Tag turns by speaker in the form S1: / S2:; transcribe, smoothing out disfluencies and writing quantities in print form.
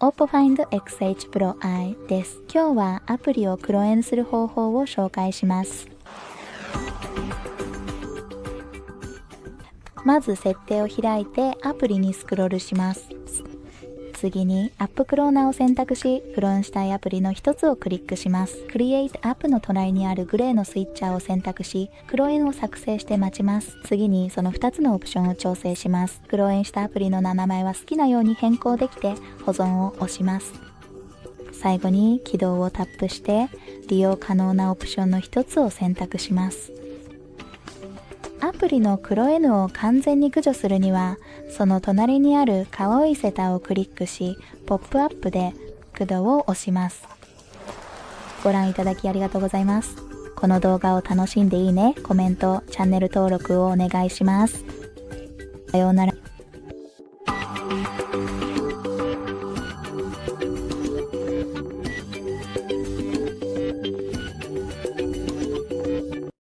S1: OppoFind XH Pro I です。今日はアプリをクロエンする方法を紹介します。まず設定を開いてアプリにスクロールします。次にアップクローナーを選択し、クローンしたいアプリの一つをクリックします。Create App の隣にあるグレーのスイッチャーを選択し、クローンを作成して待ちます。次にその2つのオプションを調整します。クローンしたアプリの名前は好きなように変更できて、保存を押します。最後に起動をタップして、利用可能なオプションの一つを選択します。アプリの黒 N を完全に駆除するには、その隣にある青いセターをクリックし、ポップアップで駆動を押します。ご覧いただきありがとうございます。この動画を楽しんでいいね、コメント、チャンネル登録をお願いします。さようなら。